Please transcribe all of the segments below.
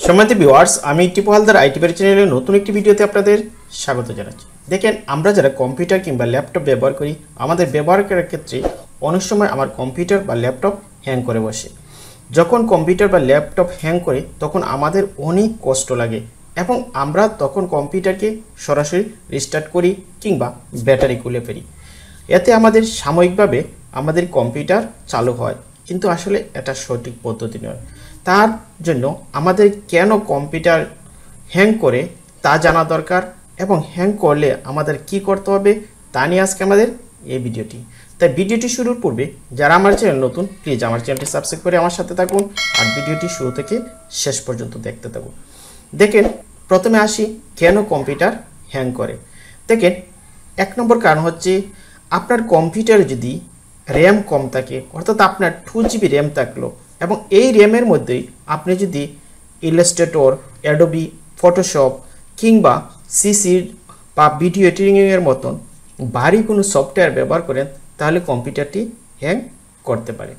সম্মানিত ভিউয়ার্স, আমি টিপু হালদার আইটি বাড়ি চ্যানেলের নতুন একটি ভিডিওতে আপনাদের স্বাগত জানাচ্ছি। দেখেন, আমরা যারা কম্পিউটার কিংবা ল্যাপটপ ব্যবহার করি, আমাদের ব্যবহার করার ক্ষেত্রে অনেক সময় আমার কম্পিউটার বা ল্যাপটপ হ্যাং করে বসে। যখন কম্পিউটার বা ল্যাপটপ হ্যাং করে তখন আমাদের অনেক কষ্ট লাগে এবং আমরা তখন কম্পিউটারকে সরাসরি রিস্টার্ট করি কিংবা ব্যাটারি খুলে ফেলি। এতে আমাদের সাময়িকভাবে আমাদের কম্পিউটার চালু হয়, কিন্তু আসলে এটা সঠিক পদ্ধতি নয়। তার জন্য আমাদের কেন কম্পিউটার হ্যাং করে তা জানা দরকার এবং হ্যাং করলে আমাদের কি করতে হবে তা নিয়ে আজকে আমাদের এই ভিডিওটি। তাই ভিডিওটি শুরুর পূর্বে যারা আমার চ্যানেল নতুন, প্লিজ আমার চ্যানেলটি সাবস্ক্রাইব করে আমার সাথে থাকুন আর ভিডিওটি শুরু থেকে শেষ পর্যন্ত দেখতে থাকুন। দেখেন, প্রথমে আসি কেন কম্পিউটার হ্যাং করে। দেখেন, এক নম্বর কারণ হচ্ছে আপনার কম্পিউটারে যদি র্যাম কম থাকে, অর্থাৎ আপনার 2GB র্যাম থাকলো এবং এই র্যামের মধ্যেই আপনি যদি ইলাস্ট্রেটর, অ্যাডোবি ফটোশপ কিংবা সিসি বা ভিডিও এডিটিংয়ের মতন ভারী কোনো সফটওয়্যার ব্যবহার করেন, তাহলে কম্পিউটারটি হ্যাং করতে পারে।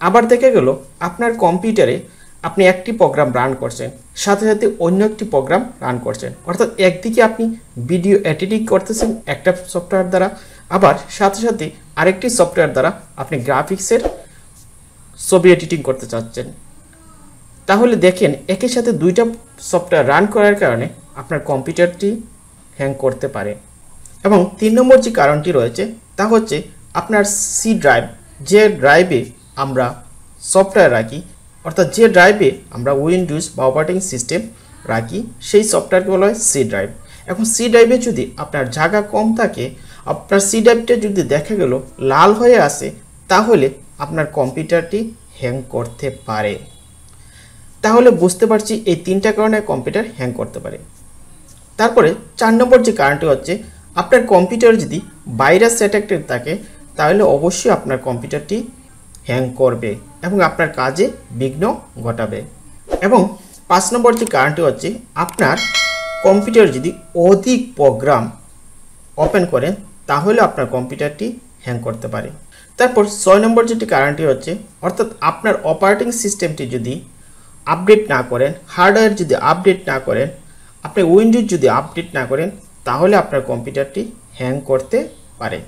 আবার দেখা গেল আপনার কম্পিউটারে আপনি একটি প্রোগ্রাম রান করছেন, সাথে সাথে অন্য একটি প্রোগ্রাম রান করছেন, অর্থাৎ একদিকে আপনি ভিডিও এডিটিং করতেছেন একটা সফটওয়্যার দ্বারা, আবার সাথে সাথে আরেকটি সফটওয়্যার দ্বারা আপনি গ্রাফিক্সের ছবি এডিটিং করতে চাচ্ছেন। তাহলে দেখেন, একই সাথে দুইটা সফটওয়্যার রান করার কারণে আপনার কম্পিউটারটি হ্যাং করতে পারে। এবং 3 নম্বর যে কারণটি রয়েছে তা হচ্ছে আপনার সি ড্রাইভ, যে ড্রাইভে আমরা সফটওয়্যার রাখি, অর্থাৎ যে ড্রাইভে আমরা উইন্ডোজ বা অপারেটিং সিস্টেম রাখি, সেই সফটওয়্যারকে বলা হয় সি ড্রাইভ। এখন সি ড্রাইভে যদি আপনার জায়গা কম থাকে, আপনার সি ড্রাইভটা যদি দেখা গেল লাল হয়ে আসে, তাহলে আপনার কম্পিউটারটি হ্যাং করতে পারে। তাহলে বুঝতে পারছি এই 3টা কারণে কম্পিউটার হ্যাং করতে পারে। তারপরে 4 নম্বর যে কারণটি হচ্ছে আপনার কম্পিউটার যদি ভাইরাস অ্যাটাকেড থাকে, তাহলে অবশ্যই আপনার কম্পিউটারটি হ্যাং করবে এবং আপনার কাজে বিঘ্ন ঘটাবে। এবং 5 নম্বর যে কারণটি হচ্ছে আপনার কম্পিউটার যদি অধিক প্রোগ্রাম ওপেন করেন, তাহলে আপনার কম্পিউটারটি হ্যাং করতে পারে। তারপর 6 নম্বর যেটি কারণটি হচ্ছে, অর্থাৎ আপনার অপারেটিং সিস্টেমটি যদি আপডেট না করেন, হার্ডওয়্যার যদি আপডেট না করেন, আপনি উইন্ডোজ যদি আপডেট না করেন, তাহলে আপনার কম্পিউটারটি হ্যাং করতে পারে।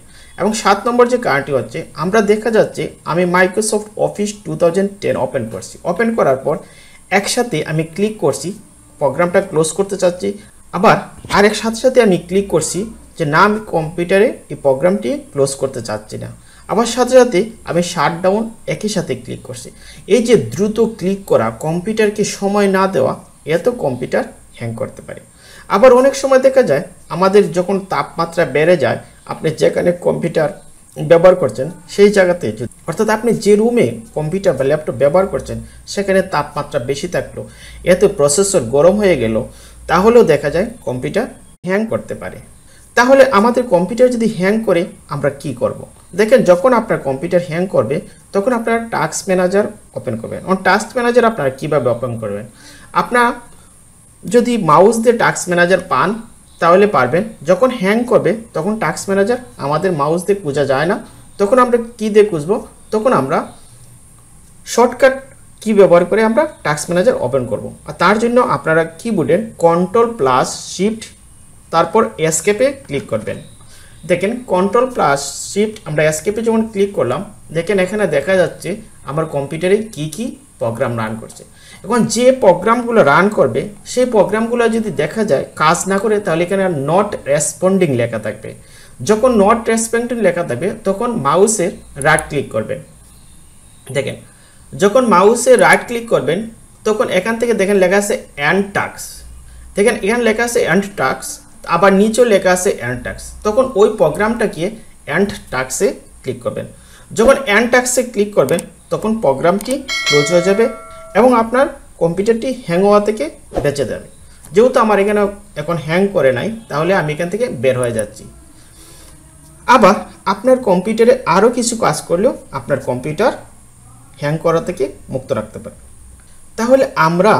এবং 7 নম্বর যে কারণটি হচ্ছে, আমরা দেখা যাচ্ছে আমি মাইক্রোসফট অফিস 2010 ওপেন করছি, ওপেন করার পর একসাথে আমি ক্লিক করছি প্রোগ্রামটা ক্লোজ করতে চাচ্ছি, আবার আরেক সাথে আমি ক্লিক করছি যে না, আমি কম্পিউটারে এই প্রোগ্রামটি ক্লোজ করতে চাচ্ছি না, আবার সাথে সাথে আমি শাটডাউন একই সাথে ক্লিক করছি। এই যে দ্রুত ক্লিক করা, কম্পিউটারকে সময় না দেওয়া, এত কম্পিউটার হ্যাং করতে পারে। আবার অনেক সময় দেখা যায় আমাদের যখন তাপমাত্রা বেড়ে যায়, আপনি যেখানে কম্পিউটার ব্যবহার করছেন সেই জায়গাতে, অর্থাৎ আপনি যে রুমে কম্পিউটার বা ল্যাপটপ ব্যবহার করছেন সেখানে তাপমাত্রা বেশি থাকলো, এত প্রসেসর গরম হয়ে গেল, তাহলেও দেখা যায় কম্পিউটার হ্যাং করতে পারে। তাহলে আমাদের কম্পিউটার যদি হ্যাং করে আমরা কি করব? দেখেন, যখন আপনার কম্পিউটার হ্যাং করবে তখন আপনারা টাস্ক ম্যানেজার ওপেন করবেন। টাস্ক ম্যানেজার আপনারা কীভাবে ওপেন করবেন? আপনারা যদি মাউস দিয়ে টাস্ক ম্যানেজার পান তাহলে পারবেন। যখন হ্যাং করবে তখন টাস্ক ম্যানেজার আমাদের মাউস দিয়ে খোঁজা যায় না, তখন আমরা কী দিয়ে খুঁজবো? তখন আমরা শর্টকাট কি ব্যবহার করে আমরা টাস্ক ম্যানেজার ওপেন করব। আর তার জন্য আপনারা কিবোর্ডের Ctrl+Shift তারপর এসকেপে ক্লিক করবেন। দেখেন, Ctrl+Shift আমরা এসকেপে যখন ক্লিক করলাম, দেখেন এখানে দেখা যাচ্ছে আমার কম্পিউটারে কি কি প্রোগ্রাম রান করছে। এখন যে প্রোগ্রামগুলো রান করবে সেই প্রোগ্রামগুলো যদি দেখা যায় কাজ না করে, তাহলে এখানে নট রেসপন্ডিং লেখা থাকবে। যখন নট রেসপন্ডিং লেখা থাকবে তখন মাউসে রাইট ক্লিক করবেন। দেখেন, যখন মাউসে রাইট ক্লিক করবেন তখন এখান থেকে দেখেন লেখা আছে এন্ড টাস্ক। দেখেন এখানে লেখা আছে এন্ড টাস্ক, আবার নিচেও লেখা আছে এন্ড টাস্ক। তখন ওই প্রোগ্রামটাকে এন্ড টাস্কে ক্লিক করবেন। যখন এন্ড টাস্কে ক্লিক করবেন তখন প্রোগ্রামটি ক্লোজ হয়ে যাবে এবং আপনার কম্পিউটারটি হ্যাং হওয়া থেকে বেঁচে যাবে। যেহেতু আমার এখানে এখন হ্যাং করে নাই, তাহলে আমি এখান থেকে বের হয়ে যাচ্ছি। আবার আপনার কম্পিউটারে আরও কিছু কাজ করলেও আপনার কম্পিউটার হ্যাং করা থেকে মুক্ত রাখতে পারে। তাহলে আমরা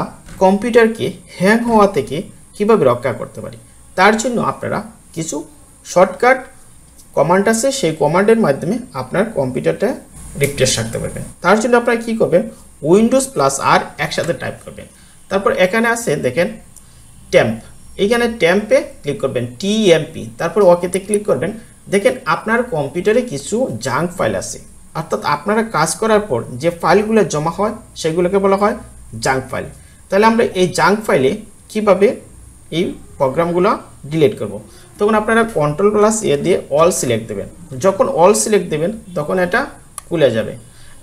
কম্পিউটারকে হ্যাং হওয়া থেকে কীভাবে রক্ষা করতে পারি? তার জন্য আপনারা কিছু শর্টকাট কমান্ড আছে, সেই কমান্ডের মাধ্যমে আপনার কম্পিউটারটা রিফ্রেশ রাখতে পারবেন। তার জন্য আপনারা কী করবেন? Windows+R একসাথে টাইপ করবেন। তারপর এখানে আছে দেখেন টেম্প, এইখানে টেম্পে ক্লিক করবেন টিএমপি, তারপর ওকেতে ক্লিক করবেন। দেখেন আপনার কম্পিউটারে কিছু জাঙ্ক ফাইল আছে, অর্থাৎ আপনারা কাজ করার পর যে ফাইলগুলো জমা হয় সেগুলোকে বলা হয় জাঙ্ক ফাইল। তাহলে আমরা এই জাঙ্ক ফাইলে কিভাবে এই প্রোগ্রামগুলো ডিলিট করব, তখন আপনারা Ctrl+A দিয়ে অল সিলেক্ট দেবেন। যখন অল সিলেক্ট দেবেন তখন এটা খুলে যাবে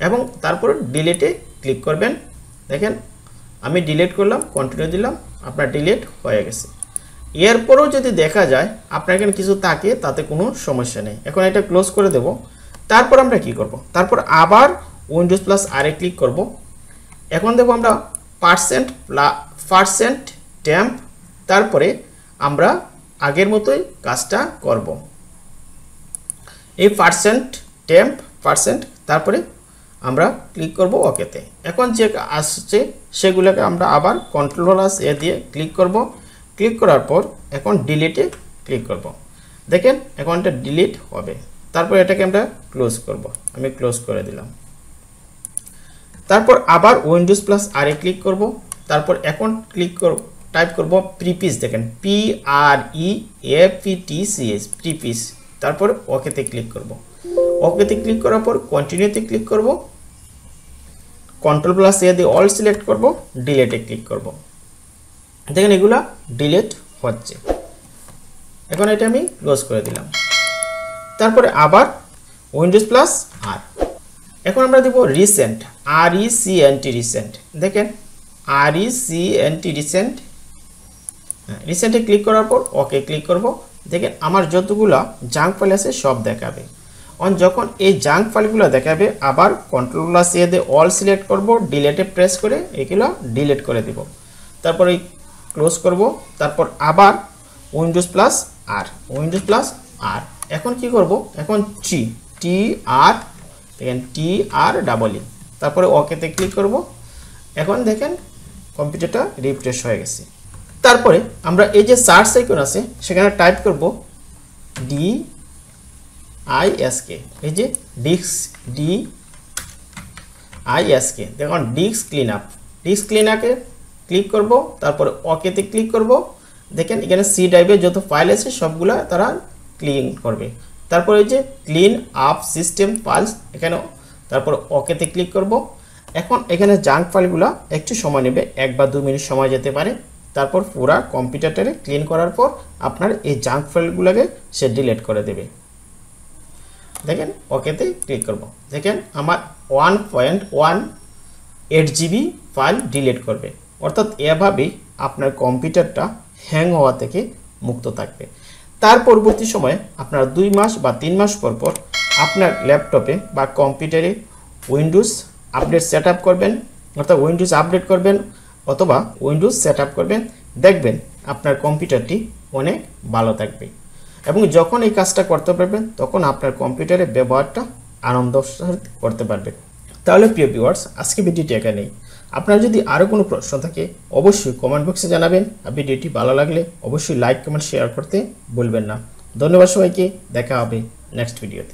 এবং তারপর ডিলিটে ক্লিক করবেন। দেখেন আমি ডিলিট করলাম, কন্টিনিউ দিলাম, আপনার ডিলিট হয়ে গেছে। এরপরও যদি দেখা যায় আপনার এখানে কিছু থাকে, তাতে কোনো সমস্যা নেই। এখন এটা ক্লোজ করে দেব। তারপর আমরা কি করব, তারপর আবার Windows+R এ ক্লিক করব। এখন দেব আমরা %temp, তারপরে আমরা আগের মতোই কাজটা করব। এই %temp, তারপরে আমরা ক্লিক করব ওকেতে। এখন যে আসছে সেগুলোকে আমরা আবার Ctrl+A দিয়ে ক্লিক করব। ক্লিক করার পর এখন ডিলিটে ক্লিক করব। দেখেন এখন এটা ডিলিট হবে। তারপর এটাকে আমরা ক্লোজ করব। আমি ক্লোজ করে দিলাম। তারপর আবার Windows+R এ ক্লিক করব। তারপর এখন টাইপ করব প্রিপিস, দেখেন PREAPTCH, প্রিপিস। তারপর ওকেতে ক্লিক করব। ওকেতে ক্লিক করার পর কন্টিনিউতে ক্লিক করব। Ctrl+A দিয়ে অল সিলেক্ট করব, ডিলিটে ক্লিক করব। দেখেন এগুলা ডিলিট হচ্ছে। এখন এটা আমি ক্লোজ করে দিলাম। তারপরে আবার Windows+R। এখন আমরা দেব রিসেন্ট, RECNT, রিসেন্ট। দেখেন RECNT, রিসেন্ট। রিসেন্টে ক্লিক করার পর ওকে ক্লিক করব। দেখেন আমার যতগুলো জাঙ্ক ফাইল আছে সব দেখাবে। যখন এই জাঙ্ক ফাইলগুলো দেখাবে আবার Ctrl+A দিয়ে অল সিলেক্ট করব, ডিলিটে প্রেস করে এগুলো ডিলিট করে দিব। তারপরে ক্লোজ করব। তারপর আবার Windows+R। এখন কি করব, এখন TR, দেখেন TREE, তারপরে ওকেতে ক্লিক করব। এখন দেখেন কম্পিউটারটা রিফ্রেশ হয়ে গেছে। তারপরে আমরা এই যে সার্চ আইকন আছে সেখানে টাইপ করব DISK, এই যে DISK। দেখুন ডিস্ক ক্লিনআপে ক্লিক করব। তারপরে ওকেতে ক্লিক করব। দেখেন এখানে সি ড্রাইভে যত ফাইল আছে সবগুলা তারা ক্লিন করবে। তারপরে এই যে ক্লিন আপ সিস্টেম ফাইলস, এখানেও তারপর ওকেতে ক্লিক করব। এখন এখানে জাঙ্ক ফাইলগুলো একটু সময় নেবে, 1 বা 2 মিনিট সময় যেতে পারে। তারপর পুরা কম্পিউটারে ক্লিন করার পর আপনার এই জাঙ্ক ফাইলগুলোকে সে ডিলিট করে দেবে। দেখেন ওকেতে ক্লিক করব। দেখেন আমার 1.18 GB ফাইল ডিলিট করবে। অর্থাৎ এভাবেই আপনার কম্পিউটারটা হ্যাং হওয়া থেকে মুক্ত থাকবে। তার পরবর্তী সময়ে আপনার 2 মাস বা 3 মাস পর পর আপনার ল্যাপটপে বা কম্পিউটারে উইন্ডোজ আপডেট সেট আপ করবেন, অর্থাৎ উইন্ডোজ আপডেট করবেন অথবা উইন্ডোজ সেট আপ করবেন। দেখবেন আপনার কম্পিউটারটি অনেক ভালো থাকবে এবং যখন এই কাজটা করতে পারবেন তখন আপনার কম্পিউটারের ব্যবহারটা আনন্দের সাথে করতে পারবেন। তাহলে প্রিয় ভিউয়ার্স, আজকে ভিডিওটি এখানেই। আপনার যদি আরও কোনো প্রশ্ন থাকে অবশ্যই কমেন্ট বক্সে জানাবেন। আর ভিডিওটি ভালো লাগলে অবশ্যই লাইক, কমেন্ট, শেয়ার করতে ভুলবেন না। ধন্যবাদ সবাইকে, দেখা হবে নেক্সট ভিডিওতে।